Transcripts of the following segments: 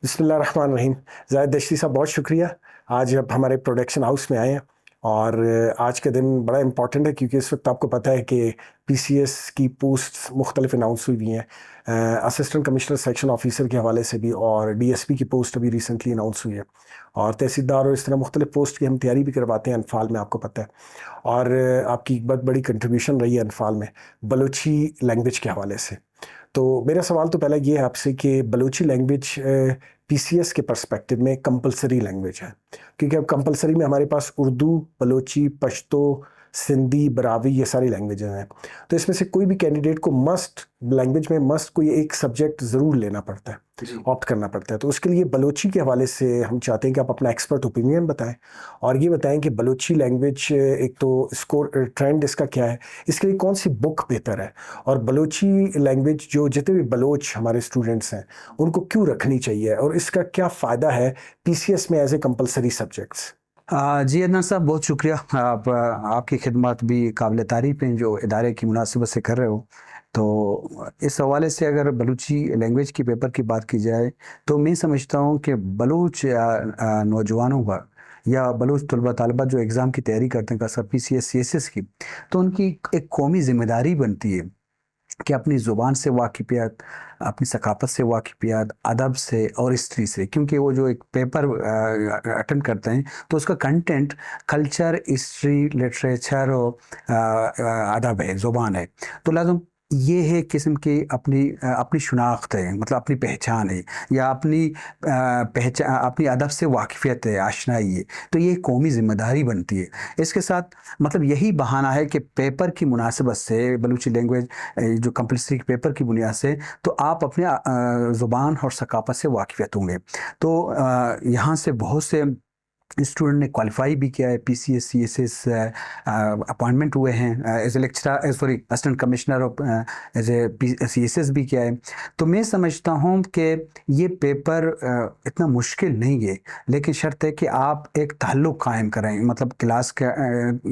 बिस्मिल्लाहिर्रहमानिर्रहीम। ज़ाहिद दश्ती साहब, बहुत शुक्रिया। आज आप हमारे प्रोडक्शन हाउस में आए हैं और आज का दिन बड़ा इम्पॉर्टेंट है क्योंकि इस वक्त आपको पता है कि पीसीएस की पोस्ट्स मुख्तलिफ अनाउंस हुई हैं। असिस्टेंट कमिश्नर सेक्शन ऑफिसर के हवाले से भी और डीएसपी की पोस्ट अभी रिसेंटली अनाउंस हुई है और तहसीलदार और इस तरह मुख्तलिफ पोस्ट की हम तैयारी भी करवाते हैं अनफाल में, आपको पता है। और आपकी एक बहुत बड़ी कंट्रीब्यूशन रही है अनफाल में बलूची लैंग्वेज के हवाले से। तो मेरा सवाल तो पहला ये है आपसे कि बलूची लैंग्वेज पीसीएस के पर्सपेक्टिव में कंपलसरी लैंग्वेज है, क्योंकि अब कंपलसरी में हमारे पास उर्दू, बलूची, पश्तो, सिंधी, बरावी, ये सारी लैंग्वेजें हैं। तो इसमें से कोई भी कैंडिडेट को लैंग्वेज में कोई एक सब्जेक्ट ज़रूर लेना पड़ता है, ऑप्ट करना पड़ता है। तो उसके लिए बलूची के हवाले से हम चाहते हैं कि आप अपना एक्सपर्ट ओपिनियन बताएं और ये बताएं कि बलूची लैंग्वेज एक तो स्कोर ट्रेंड इसका क्या है, इसके लिए कौन सी बुक बेहतर है, और बलूची लैंग्वेज जो जितने भी बलोच हमारे स्टूडेंट्स हैं उनको क्यों रखनी चाहिए और इसका क्या फ़ायदा है पीसीएस में एज ए कंपलसरी सब्जेक्ट्स। जी अदनान साहब, बहुत शुक्रिया। आपकी खिदमत भी काबिल तारीफ़ हैं जो इदारे की मुनासिबत से कर रहे हो। तो इस हवाले से अगर बलूची लैंग्वेज की पेपर की बात की जाए तो मैं समझता हूँ कि बलूच नौजवानों का या बलूच तलबा तालबा जो एग्ज़ाम की तैयारी करते हैं खासकर पीसीएस सीएसएस की, तो उनकी एक कौमी ज़िम्मेदारी बनती है कि अपनी ज़ुबान से वाकिफ़ियत, अपनी सकाफ़त से वाकिफ़ियत, अदब से और हिस्ट्री से, क्योंकि वो जो एक पेपर अटेंड करते हैं तो उसका कंटेंट कल्चर, हिस्ट्री, लिटरेचर और अदब है, ज़ुबान है। तो लाज़िम ये है किस्म की अपनी शनाख्त है, मतलब अपनी पहचान है या अपनी अदब से वाकिफ़ियत है, आशनाई है। तो ये कौमी ज़िम्मेदारी बनती है। इसके साथ मतलब यही बहाना है कि पेपर की मुनासिबत से बलूची लैंग्वेज जो कंपलसरी पेपर की बुनियाद से तो आप अपने ज़ुबान और सकाफ़त से वाकिफ़ियत होंगे। तो यहाँ से बहुत से स्टूडेंट ने क्वालिफाई भी किया है, पीसीएस सीएसएस अपॉइंटमेंट हुए हैं, as a lecturer, sorry assistant commissioner of as a CSS भी किया है। तो मैं समझता हूँ कि ये पेपर इतना मुश्किल नहीं है, लेकिन शर्त है कि आप एक ताल्लुक़ कायम करें, मतलब क्लास का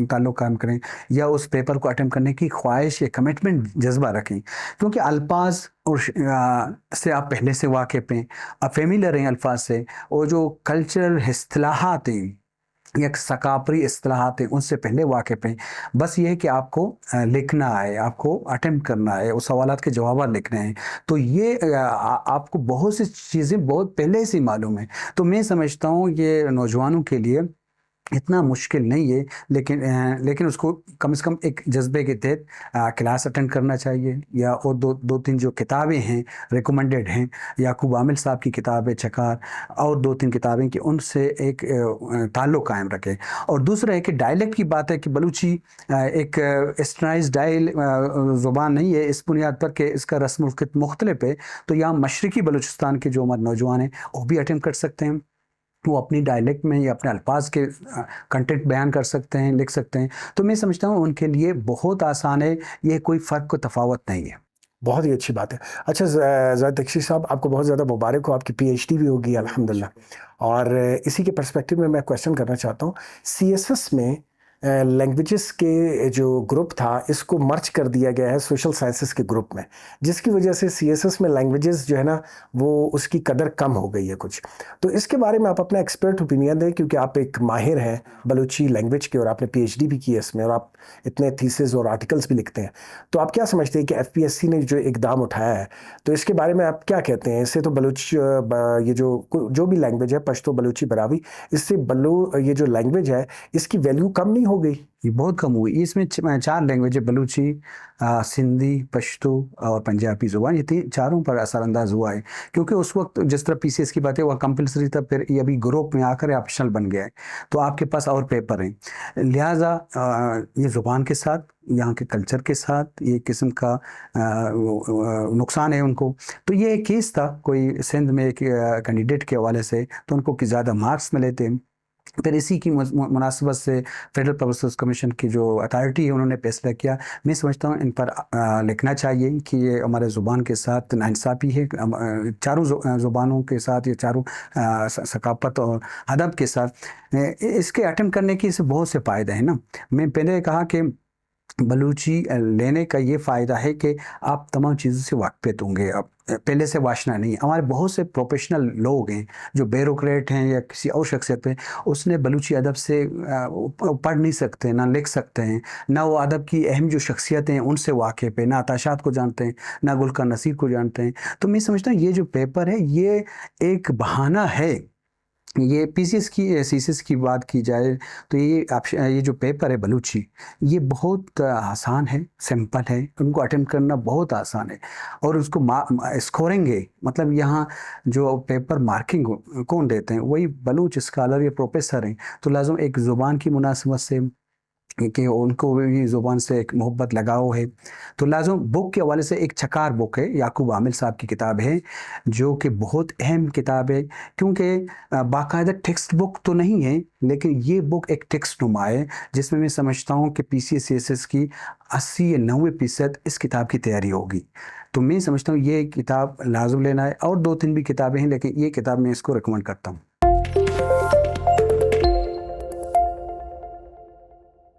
ताल्लुक़ कायम करें या उस पेपर को अटेम्प्ट करने की ख्वाहिश या कमिटमेंट जज्बा रखें, क्योंकि अल्फाज और से आप पहले से वाकिफ़ हैं, आप फेमिलियर हैं अल्फाज से, और जो कल्चरल इस्तिलाहात हैं या सकाफरी इस्तिलाहात हैं उनसे पहले वाकिफ़ हैं। बस ये है कि आपको लिखना है, आपको अटेम्प्ट करना है, उस सवालात के जवाब लिखने हैं। तो ये आपको बहुत सी चीज़ें बहुत पहले से मालूम है। तो मैं समझता हूँ ये नौजवानों के लिए इतना मुश्किल नहीं है, लेकिन उसको कम से कम एक जज्बे के तहत क्लास अटेंड करना चाहिए, या और दो तीन जो किताबें हैं रिकमेंडेड हैं, याकूब आमिल साहब की किताब है चकार, और दो तीन किताबें कि उनसे एक ताल्लुक़ कायम रखें। और दूसरा है कि डायलेक्ट की बात है कि बलूची एक वेस्टर्नाइज्ड ज़ुबान नहीं है, इस बुनियाद पर कि इसका रस्म मुख्तलिफ है। तो यहाँ मशरक़ी बलूचिस्तान के जो हमारे नौजवान हैं वो भी अटेंड कर सकते हैं, वो अपनी डायलेक्ट में या अपने अल्फाज के कंटेंट बयान कर सकते हैं, लिख सकते हैं। तो मैं समझता हूँ उनके लिए बहुत आसान है, ये कोई फ़र्क को तफावत नहीं है। बहुत ही अच्छी बात है। अच्छा ज़ाहिद दक्षी साहब, आपको बहुत ज़्यादा मुबारक हो, आपकी पीएचडी भी होगी अल्हम्दुलिल्लाह। और इसी के पर्सपेक्टिव में मैं क्वेश्चन करना चाहता हूँ, सीएसएस में लैंग्वेजेस के जो ग्रुप था इसको मर्ज कर दिया गया है सोशल साइंसेस के ग्रुप में, जिसकी वजह से सीएसएस में लैंग्वेजेस जो है ना वो उसकी कदर कम हो गई है कुछ। तो इसके बारे में आप अपना एक्सपर्ट ओपिनियन दें, क्योंकि आप एक माहिर हैं बलूची लैंग्वेज के और आपने पीएचडी भी की है इसमें और आप इतने थीसिस और आर्टिकल्स भी लिखते हैं। तो आप क्या समझते हैं कि एफपीएससी ने जो इकदाम उठाया है, तो इसके बारे में आप क्या कहते हैं? इससे तो ये जो भी लैंग्वेज है, पश्तो, बलूची, बरावी, इससे ये जो लैंग्वेज है इसकी वैल्यू कम नहीं हो गई? ये बहुत कम हुई। इसमें 4 लैंग्वेज है, बलूची, सिंधी, पश्तो और पंजाबी ज़ुबान, ये चारों पर असरअंदाज हुआ है, क्योंकि उस वक्त जिस तरह पीसीएस की बात है वह कंपलसरी था, फिर ये अभी ग्रुप में आकर ऑप्शनल बन गया है। तो आपके पास और पेपर हैं, लिहाजा ये ज़ुबान के साथ, यहाँ के कल्चर के साथ ये किस्म का नुकसान है उनको। तो ये एक केस था कोई सिंध में एक कैंडिडेट के हवाले से, तो उनको कि ज़्यादा मार्क्स मिले थे। फिर इसी की मुनासिबत से फेडरल पब्लिक सर्विस कमीशन की जो अथॉरिटी है उन्होंने फैसला किया। मैं समझता हूँ इन पर लिखना चाहिए कि ये हमारे ज़ुबान के साथ नाइंसाफ़ी है, चारों ज़ुबानों के साथ, ये चारों सकाफ़त और अदब के साथ इसके अटेम्प्ट करने की इससे बहुत से फ़ायदे हैं ना। मैं पहले कहा कि बलूची लेने का ये फ़ायदा है कि आप तमाम चीज़ों से वाक़फ़ियत होंगे। अब पहले से वाशना नहीं है। हमारे बहुत से प्रोफ़ेशनल लोग हैं जो ब्यूरोक्रेट हैं या किसी और शख्सियत पे, उसने बलूची अदब से पढ़ नहीं सकते, ना लिख सकते हैं, ना वो अदब की अहम जो शख्सियतें हैं उनसे वाक़िफ़ है, ना ताशात को जानते हैं, ना गुलकार नसीर को जानते हैं। तो मैं समझता हूँ ये जो पेपर है ये एक बहाना है। ये पीसीएस की सीसीएस की बात की जाए तो ये जो पेपर है बलूची, ये बहुत आसान है, सिंपल है, उनको अटेम्प्ट करना बहुत आसान है और उसको स्कोरिंग मतलब यहाँ जो पेपर मार्किंग कौन देते हैं, वही बलूच स्कॉलर या प्रोफेसर हैं। तो लाज़िम एक ज़ुबान की मुनासिबत से कि उनको भी ज़ुबान से एक मोहब्बत लगाव है। तो लाज़िम बुक के हवाले से एक छकार बुक है, याकूब आमिल साहब की किताब है, जो कि बहुत अहम किताब है, क्योंकि बाकायदा टेक्स्ट बुक तो नहीं है, लेकिन ये बुक एक टेक्स्ट नुमा है, जिसमें मैं समझता हूँ कि पीसीएस सीएसएस की 80 या 90% इस किताब की तैयारी होगी। तो मैं समझता हूँ ये किताब लाज़िम लेना है, और 2-3 भी किताबें हैं, लेकिन ये किताब मैं इसको रिकमेंड करता हूँ।